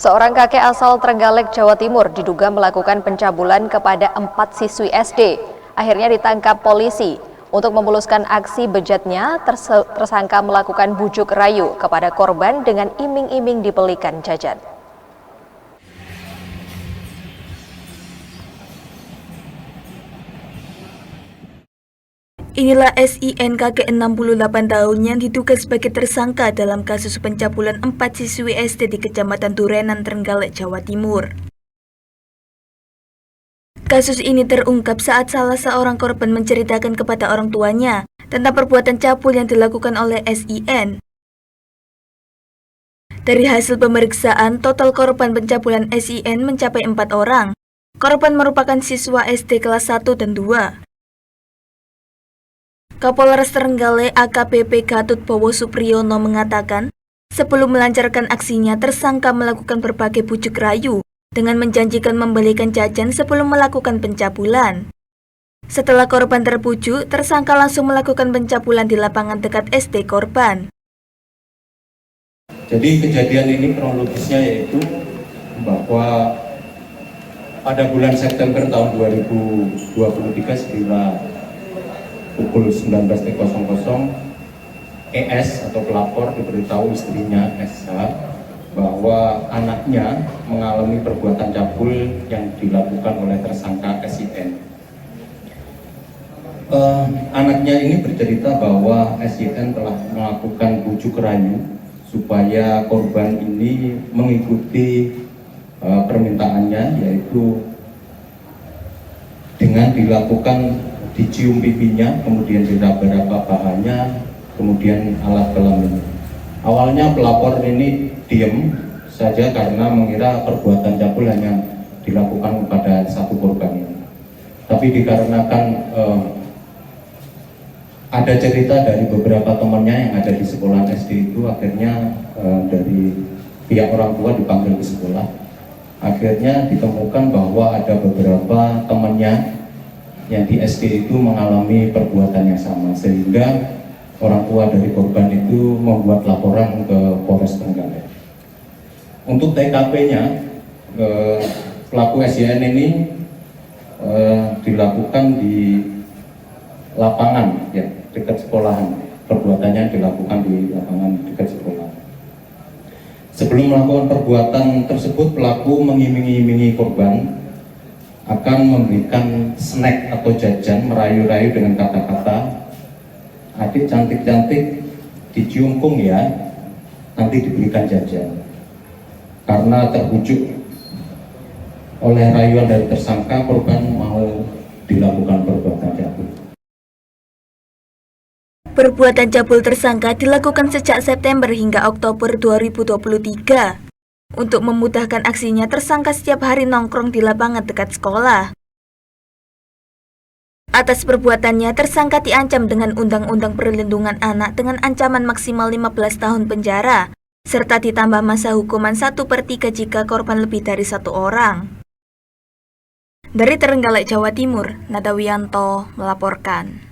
Seorang kakek asal Trenggalek, Jawa Timur diduga melakukan pencabulan kepada 4 siswi SD. Akhirnya ditangkap polisi. Untuk memuluskan aksi bejatnya, tersangka melakukan bujuk rayu kepada korban dengan iming-iming dibelikan jajan. Inilah SIN kakek 68 tahun yang diduga sebagai tersangka dalam kasus pencabulan 4 siswi SD di Kecamatan Durenan, Trenggalek, Jawa Timur. Kasus ini terungkap saat salah seorang korban menceritakan kepada orang tuanya tentang perbuatan cabul yang dilakukan oleh SIN. Dari hasil pemeriksaan, total korban pencabulan SIN mencapai 4 orang. Korban merupakan siswa SD kelas 1 dan 2. Kapolres Trenggalek AKBP Gatut Bowo Supriyono mengatakan, sebelum melancarkan aksinya, tersangka melakukan berbagai bujuk rayu dengan menjanjikan membelikan jajan sebelum melakukan pencabulan. Setelah korban terbujuk, tersangka langsung melakukan pencabulan di lapangan dekat SD korban. Jadi kejadian ini kronologisnya yaitu bahwa pada bulan September tahun 2023 sekira pukul 19.00 ES atau pelapor diberitahu istrinya SH bahwa anaknya mengalami perbuatan cabul yang dilakukan oleh tersangka SIN. Anaknya ini bercerita bahwa SIN telah melakukan bujuk rayu supaya korban ini mengikuti permintaannya, yaitu dengan dilakukan dicium pipinya, kemudian diraba-raba pahanya, kemudian alat kelaminnya. Awalnya pelapor ini diam saja karena mengira perbuatan cabul hanya dilakukan kepada satu korban ini. Tapi dikarenakan ada cerita dari beberapa temannya yang ada di sekolah SD itu, akhirnya dari pihak orang tua dipanggil ke sekolah. Akhirnya ditemukan bahwa ada beberapa temannya yang di SD itu mengalami perbuatan yang sama, sehingga orang tua dari korban itu membuat laporan ke Polres Trenggalek. Untuk TKP-nya, pelaku SIN ini dilakukan di lapangan, ya, dekat sekolahan. Perbuatannya dilakukan di lapangan dekat sekolah. Sebelum melakukan perbuatan tersebut, pelaku mengiming-imingi korban akan memberikan snack atau jajan, merayu-rayu dengan kata-kata, "Adik cantik-cantik, dicium kung ya, nanti diberikan jajan." Karena terbujuk oleh rayuan dari tersangka, korban mau dilakukan perbuatan cabul. Perbuatan cabul tersangka dilakukan sejak September hingga Oktober 2023. Untuk memudahkan aksinya, tersangka setiap hari nongkrong di lapangan dekat sekolah. Atas perbuatannya, tersangka diancam dengan Undang-Undang Perlindungan Anak dengan ancaman maksimal 15 tahun penjara, serta ditambah masa hukuman 1/3 jika korban lebih dari 1 orang. Dari Trenggalek, Jawa Timur, Nadawianto melaporkan.